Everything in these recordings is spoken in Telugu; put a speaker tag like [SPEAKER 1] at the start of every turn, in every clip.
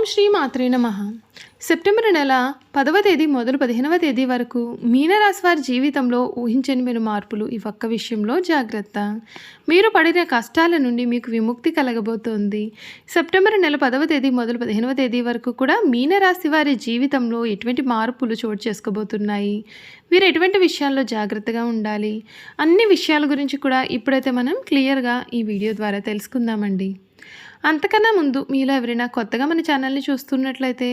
[SPEAKER 1] శ్రీ మాత్రే నమః. సెప్టెంబర్ నెల 10వ తేదీ మొదలు 15వ తేదీ వరకు మీనరాశి వారి జీవితంలో ఊహించని మార్పులు. ఈ ఒక్క విషయంలో జాగ్రత్త. మీరు పడిన కష్టాల నుండి మీకు విముక్తి కలగబోతోంది. సెప్టెంబర్ నెల 10వ తేదీ మొదలు 15వ తేదీ వరకు కూడా మీనరాశి వారి జీవితంలో ఎటువంటి మార్పులు చోటు చేసుకోబోతున్నాయి, వీరు ఎటువంటి విషయాల్లో జాగ్రత్తగా ఉండాలి, అన్ని విషయాల గురించి కూడా ఇప్పుడైతే మనం క్లియర్గా ఈ వీడియో ద్వారా తెలుసుకుందామండి. అంతకన్నా ముందు మీలో ఎవరైనా కొత్తగా మన ఛానల్ని చూస్తున్నట్లయితే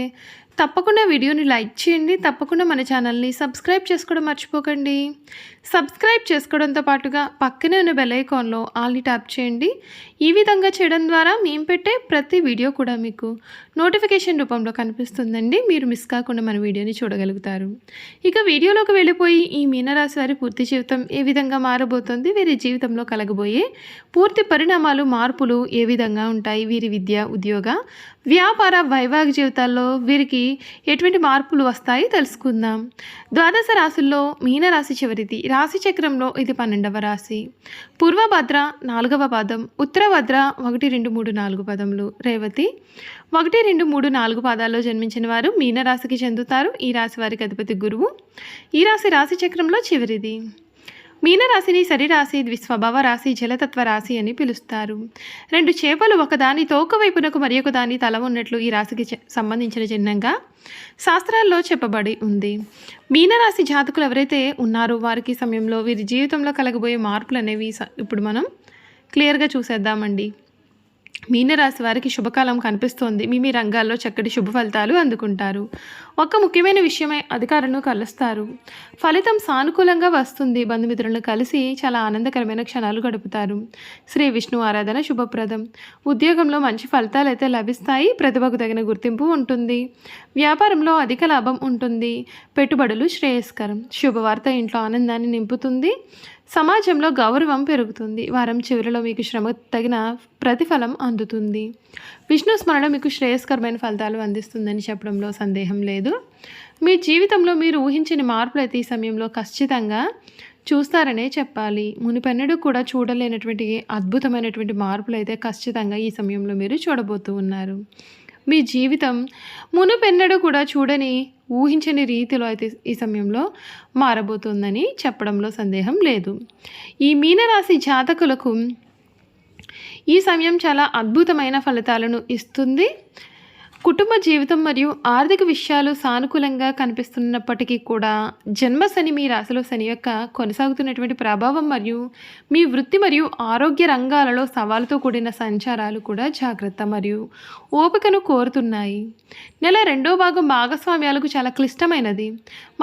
[SPEAKER 1] తప్పకుండా వీడియోని లైక్ చేయండి. తప్పకుండా మన ఛానల్ని సబ్స్క్రైబ్ చేసుకోవడం మర్చిపోకండి. సబ్స్క్రైబ్ చేసుకోవడంతో పాటుగా పక్కనే ఉన్న బెల్ ఐకాన్లో ఆల్ని ట్యాప్ చేయండి. ఈ విధంగా చేయడం ద్వారా మేము పెట్టే ప్రతి వీడియో కూడా మీకు నోటిఫికేషన్ రూపంలో కనిపిస్తుందండి. మీరు మిస్ కాకుండా మన వీడియోని చూడగలుగుతారు. ఇక వీడియోలోకి వెళ్ళిపోయి ఈ మీనరాశి వారి పూర్తి జీవితం ఏ విధంగా మారబోతుంది, వీరి జీవితంలో కలగబోయే పూర్తి పరిణామాలు, మార్పులు ఏ విధంగా ఉంటాయి, వీరి విద్య, ఉద్యోగ, వ్యాపార, వైవాహిక జీవితాల్లో వీరికి ఎటువంటి మార్పులు వస్తాయి తెలుసుకుందాం. ద్వాదశ రాశుల్లో మీనరాశి చివరిది. రాశి చక్రంలో ఇది 12వ రాశి. పూర్వభద్ర 4వ పాదం, ఉత్తరభద్ర 1, 2, 3, 4 పదములు, రేవతి 1, 2, 3, 4 పాదాల్లో జన్మించిన వారు మీనరాశికి చెందుతారు. ఈ రాశి వారికి అధిపతి గురువు. ఈ రాశి చక్రంలో చివరిది. మీనరాశిని సరిరాశి, ద్విస్వభావ రాశి, జలతత్వ రాశి అని పిలుస్తారు. 2 చేపలు ఒకదాని తోక వైపునకు మరి ఒక దాని తల ఉన్నట్లు ఈ రాశికి సంబంధించిన చిహ్నంగా శాస్త్రాల్లో చెప్పబడి ఉంది. మీనరాశి జాతకులు ఎవరైతే ఉన్నారో వారికి సమయంలో వీరి జీవితంలో కలగబోయే మార్పులు అనేవి ఇప్పుడు మనం క్లియర్గా చూసేద్దామండి. మీనరాశి వారికి శుభకాలం కనిపిస్తోంది. మీ రంగాల్లో చక్కటి శుభ ఫలితాలు అందుకుంటారు. ఒక ముఖ్యమైన విషయమై అధికారులను కలుస్తారు. ఫలితం సానుకూలంగా వస్తుంది. బంధుమిత్రులను కలిసి చాలా ఆనందకరమైన క్షణాలు గడుపుతారు. శ్రీ విష్ణు ఆరాధన శుభప్రదం. ఉద్యోగంలో మంచి ఫలితాలు అయితే లభిస్తాయి. ప్రతిభకు తగిన గుర్తింపు ఉంటుంది. వ్యాపారంలో అధిక లాభం ఉంటుంది. పెట్టుబడులు శ్రేయస్కరం. శుభవార్త ఇంట్లో ఆనందాన్ని నింపుతుంది. సమాజంలో గౌరవం పెరుగుతుంది. వారం చివరిలో మీకు శ్రమ తగిన ప్రతిఫలం అందుతుంది. విష్ణు స్మరణ మీకు శ్రేయస్కరమైన ఫలితాలు అందిస్తుందని చెప్పడంలో సందేహం లేదు. మీ జీవితంలో మీరు ఊహించని మార్పులు అయితే ఈ సమయంలో ఖచ్చితంగా చూస్తారనే చెప్పాలి. మునిపెన్నడూ కూడా చూడలేనటువంటి అద్భుతమైనటువంటి మార్పులు అయితే ఖచ్చితంగా ఈ సమయంలో మీరు చూడబోతూ ఉన్నారు. మీ జీవితం మునుపెన్నడూ కూడా చూడని, ఊహించని రీతిలో అయితే ఈ సమయంలో మారబోతుందని చెప్పడంలో సందేహం లేదు. ఈ మీనరాశి జాతకులకు ఈ సమయం చాలా అద్భుతమైన ఫలితాలను ఇస్తుంది. కుటుంబ జీవితం మరియు ఆర్థిక విషయాలు సానుకూలంగా కనిపిస్తున్నప్పటికీ కూడా జన్మశని మీ రాశిలో శని యొక్క కొనసాగుతున్నటువంటి ప్రభావం మరియు మీ వృత్తి మరియు ఆరోగ్య రంగాలలో సవాలుతో కూడిన సంచారాలు కూడా జాగ్రత్త మరియు ఓపికను కోరుతున్నాయి. నెల 2వ భాగం భాగస్వామ్యాలకు చాలా క్లిష్టమైనది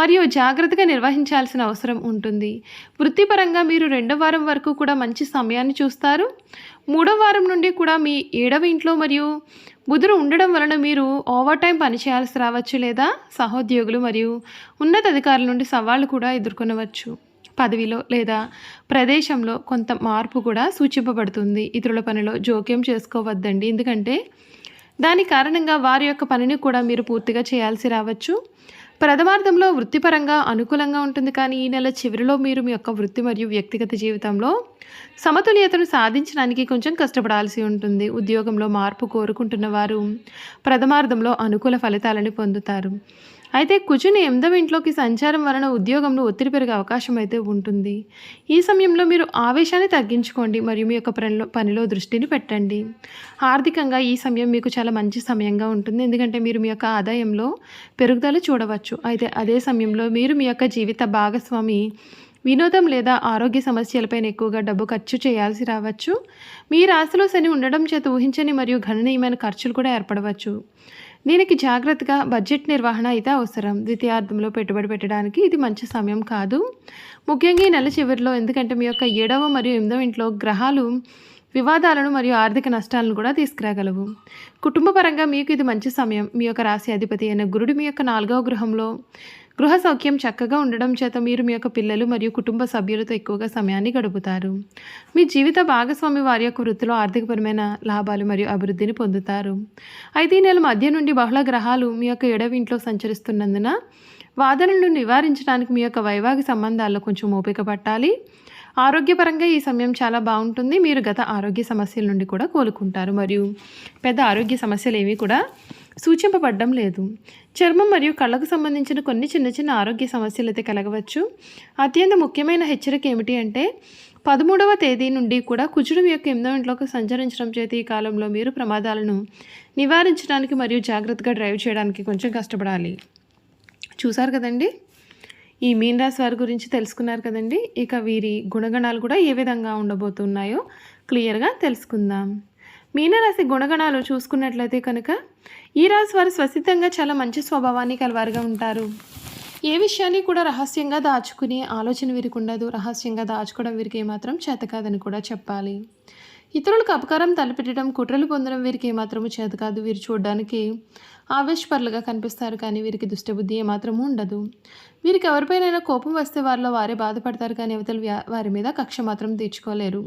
[SPEAKER 1] మరియు జాగ్రత్తగా నిర్వహించాల్సిన అవసరం ఉంటుంది. వృత్తిపరంగా మీరు 2వ వారం వరకు కూడా మంచి సమయాన్ని చూస్తారు. 3వ వారం నుండి కూడా మీ 7వ ఇంట్లో మరియు బుధుడు ఉండడం వలన మీరు ఓవర్ టైం పనిచేయాల్సి రావచ్చు, లేదా సహోద్యోగులు మరియు ఉన్నతాధికారుల నుండి సవాళ్లు కూడా ఎదుర్కొనవచ్చు. పదవిలో లేదా ప్రదేశంలో కొంత మార్పు కూడా సూచింపబడుతుంది. ఇతరుల పనిలో జోక్యం చేసుకోవద్దండి, ఎందుకంటే దాని కారణంగా వారి యొక్క పనిని కూడా మీరు పూర్తిగా చేయాల్సి రావచ్చు. ప్రథమార్థంలో వృత్తిపరంగా అనుకూలంగా ఉంటుంది, కానీ ఈ నెల చివరిలో మీరు మీ యొక్క వృత్తి మరియు వ్యక్తిగత జీవితంలో సమతుల్యతను సాధించడానికి కొంచెం కష్టపడాల్సి ఉంటుంది. ఉద్యోగంలో మార్పు కోరుకుంటున్న వారు ప్రథమార్థంలో అనుకూల ఫలితాలను పొందుతారు. అయితే కుజుని 8వ ఇంట్లోకి సంచారం వలన ఉద్యోగంలో ఒత్తిడి పెరిగే అవకాశం అయితే ఉంటుంది. ఈ సమయంలో మీరు ఆవేశాన్ని తగ్గించుకోండి మరియు మీ యొక్క పనిలో దృష్టిని పెట్టండి. ఆర్థికంగా ఈ సమయం మీకు చాలా మంచి సమయంగా ఉంటుంది, ఎందుకంటే మీరు మీ యొక్క ఆదాయంలో పెరుగుదల చూడవచ్చు. అయితే అదే సమయంలో మీరు మీ యొక్క జీవిత భాగస్వామి వినోదం లేదా ఆరోగ్య సమస్యలపైన ఎక్కువగా డబ్బు ఖర్చు చేయాల్సి రావచ్చు. మీ రాశిలో శని ఉండడం చేత ఊహించని మరియు గణనీయమైన ఖర్చులు కూడా ఏర్పడవచ్చు. దీనికి జాగ్రత్తగా బడ్జెట్ నిర్వహణ అయితే అవసరం. ద్వితీయార్థంలో పెట్టుబడి పెట్టడానికి ఇది మంచి సమయం కాదు, ముఖ్యంగా ఈ నెల చివరిలో, ఎందుకంటే మీ యొక్క 7వ మరియు 8వ ఇంట్లో గ్రహాలు వివాదాలను మరియు ఆర్థిక నష్టాలను కూడా తీసుకురాగలవు. కుటుంబపరంగా మీకు ఇది మంచి సమయం. మీ యొక్క రాశి అధిపతి అయిన గురుడు మీ యొక్క 4వ గృహంలో గృహ సౌఖ్యం చక్కగా ఉండడం చేత మీరు మీ యొక్క పిల్లలు మరియు కుటుంబ సభ్యులతో ఎక్కువగా సమయాన్ని గడుపుతారు. మీ జీవిత భాగస్వామి వారి యొక్క వృత్తిలో ఆర్థికపరమైన లాభాలు మరియు అభివృద్ధిని పొందుతారు. అయితే ఈ నెల మధ్య నుండి బహుళ గ్రహాలు మీ యొక్క 7వ ఇంట్లో సంచరిస్తున్నందున వాదనలను నివారించడానికి మీ యొక్క వైవాహిక సంబంధాల్లో కొంచెం ఓపిక పట్టాలి. ఆరోగ్యపరంగా ఈ సమయం చాలా బాగుంటుంది. మీరు గత ఆరోగ్య సమస్యల నుండి కూడా కోలుకుంటారు మరియు పెద్ద ఆరోగ్య సమస్యలు ఏవి కూడా సూచింపబడడం లేదు. చర్మం మరియు కళ్ళకు సంబంధించిన కొన్ని చిన్న చిన్న ఆరోగ్య సమస్యలు అయితే కలగవచ్చు. అత్యంత ముఖ్యమైన హెచ్చరిక ఏమిటి అంటే 13వ తేదీ నుండి కూడా కుజుడు యొక్క 8వ ఇంట్లోకి సంచరించడం చేత ఈ కాలంలో మీరు ప్రమాదాలను నివారించడానికి మరియు జాగ్రత్తగా డ్రైవ్ చేయడానికి కొంచెం కష్టపడాలి. చూసారు కదండి, ఈ మీన రాశి వారి గురించి తెలుసుకున్నారు కదండి. ఇక వీరి గుణగణాలు కూడా ఏ విధంగా ఉండబోతున్నాయో క్లియర్గా తెలుసుకుందాం. మీనరాశి గుణగణాలు చూసుకున్నట్లయితే కనుక ఈ రాశి వారు స్వసిద్ధంగా చాలా మంచి స్వభావాన్ని కలవారుగా ఉంటారు. ఏ విషయాన్ని కూడా రహస్యంగా దాచుకునే ఆలోచన వీరికి ఉండదు. రహస్యంగా దాచుకోవడం వీరికి ఏమాత్రం చేత కాదని కూడా చెప్పాలి. ఇతరులకు అపకారం తలపెట్టడం, కుట్రలు పొందడం వీరికి ఏమాత్రము చేత కాదు. వీరు చూడడానికి ఆవేశపరులుగా కనిపిస్తారు, కానీ వీరికి దుష్టబుద్ధి ఏమాత్రము ఉండదు. వీరికి ఎవరిపైనైనా కోపం వస్తే వారిలో వారే బాధపడతారు, కానీ అవతల వారి మీద కక్ష మాత్రం తీర్చుకోలేరు.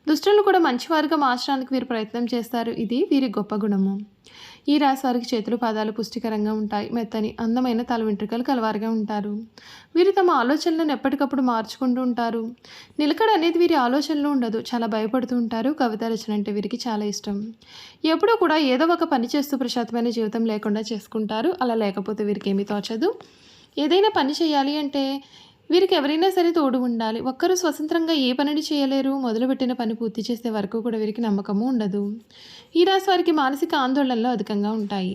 [SPEAKER 1] దుష్టులను కూడా మంచివారుగా మార్చడానికి వీరు ప్రయత్నం చేస్తారు. ఇది వీరి గొప్ప గుణము. ఈ రాశి వారికి చేతులు పాదాలు పుష్టికరంగా ఉంటాయి. మెత్తని అందమైన తల వెంట్రుకలు కలవారుగా ఉంటారు. వీరు తమ ఆలోచనలను ఎప్పటికప్పుడు మార్చుకుంటూ ఉంటారు. నిలకడ అనేది వీరి ఆలోచనలో ఉండదు. చాలా భయపడుతూ ఉంటారు. కవిత రచన అంటే వీరికి చాలా ఇష్టం. ఎప్పుడూ కూడా ఏదో ఒక పని చేస్తూ ప్రశాంతమైన జీవితం లేకుండా చేసుకుంటారు. అలా లేకపోతే వీరికి ఏమీ తోచదు. ఏదైనా పని చేయాలి అంటే వీరికి ఎవరైనా సరే తోడు ఉండాలి. ఒక్కరు స్వతంత్రంగా ఏ పనిని చేయలేరు. మొదలుపెట్టిన పని పూర్తి చేసే వరకు కూడా వీరికి నమ్మకము ఉండదు. ఈ రాశి వారికి మానసిక ఆందోళనలు అధికంగా ఉంటాయి.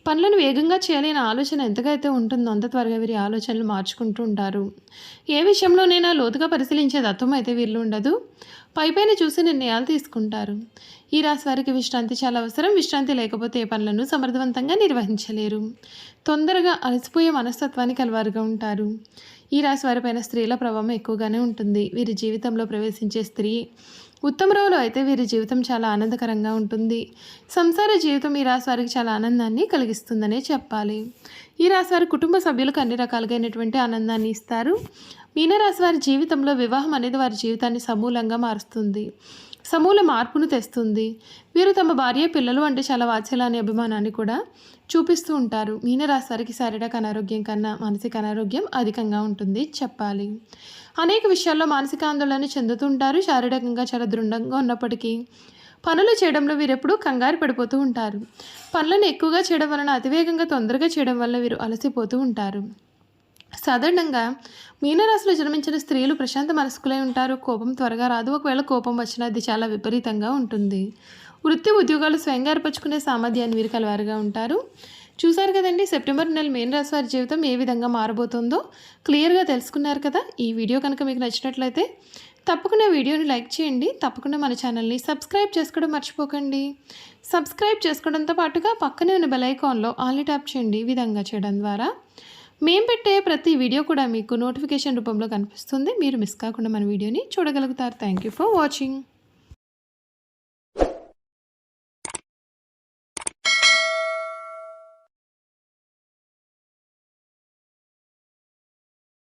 [SPEAKER 1] పనులను వేగంగా చేయాలనే ఆలోచన ఎంతగా అయితే ఉంటుందో అంత త్వరగా వీరి ఆలోచనలు మార్చుకుంటూ ఉంటారు. ఏ విషయంలోనైనా లోతుగా పరిశీలించే తత్వం అయితే వీళ్ళు ఉండదు. పైపైన చూసి నిర్ణయాలు తీసుకుంటారు. ఈ రాశి వారికి విశ్రాంతి చాలా అవసరం. విశ్రాంతి లేకపోతే ఏ పనులను సమర్థవంతంగా నిర్వహించలేరు. తొందరగా అలసిపోయే మనస్తత్వాన్ని కలవారుగా ఉంటారు. ఈ రాశి వారిపైన స్త్రీల ప్రభావం ఎక్కువగానే ఉంటుంది. వీరి జీవితంలో ప్రవేశించే స్త్రీ ఉత్తమ రోజులో అయితే వీరి జీవితం చాలా ఆనందకరంగా ఉంటుంది. సంసార జీవితం ఈ రాశి వారికి చాలా ఆనందాన్ని కలిగిస్తుందనే చెప్పాలి. ఈ రాశి వారి కుటుంబ సభ్యులకు అన్ని రకాలుగైనటువంటి ఆనందాన్ని ఇస్తారు. మీనరాశి వారి జీవితంలో వివాహం అనేది వారి జీవితాన్ని సమూలంగా మారుస్తుంది, సమూల మార్పును తెస్తుంది. వీరు తమ భార్య పిల్లలు అంటే చాలా వాత్సల్యాన్ని అభిమానాన్ని కూడా చూపిస్తూ ఉంటారు. మీనరాశి వారికి శారీరక అనారోగ్యం కన్నా మానసిక అనారోగ్యం అధికంగా ఉంటుంది చెప్పాలి. అనేక విషయాల్లో మానసిక ఆందోళన చెందుతుంటారు. శారీరకంగా చాలా దృఢంగా ఉన్నప్పటికీ పనులు చేయడంలో వీరెప్పుడూ కంగారు పడిపోతూ ఉంటారు. పనులను ఎక్కువగా చేయడం వలన అతివేగంగా తొందరగా చేయడం వల్ల వీరు అలసిపోతూ ఉంటారు. సాధారణంగా మీనరాశిలో జన్మించిన స్త్రీలు ప్రశాంత మనస్కులై ఉంటారు. కోపం త్వరగా రాదు. ఒకవేళ కోపం వచ్చినా అది చాలా విపరీతంగా ఉంటుంది. వృత్తి ఉద్యోగాలు స్వయంగా ఏర్పరచుకునే సామర్థ్యాన్ని వీరు కలవారుగా ఉంటారు. చూసారు కదండి, సెప్టెంబర్ నెల మీనరాశి వారి జీవితం ఏ విధంగా మారబోతుందో క్లియర్గా తెలుసుకున్నారు కదా. ఈ వీడియో కనుక మీకు నచ్చినట్లయితే తప్పకుండా వీడియోని లైక్ చేయండి. తప్పకుండా మన ఛానల్ని సబ్స్క్రైబ్ చేసుకోవడం మర్చిపోకండి. సబ్స్క్రైబ్ చేసుకోవడంతో పాటుగా పక్కనే ఉన్న బెల్ ఐకాన్లో ఆల్ని ట్యాప్ చేయండి. ఈ విధంగా చేయడం ద్వారా మేము పెట్టే ప్రతి వీడియో కూడా మీకు నోటిఫికేషన్ రూపంలో కనిపిస్తుంది. మీరు మిస్ కాకుండా మన వీడియోని చూడగలుగుతారు. Thank you for watching.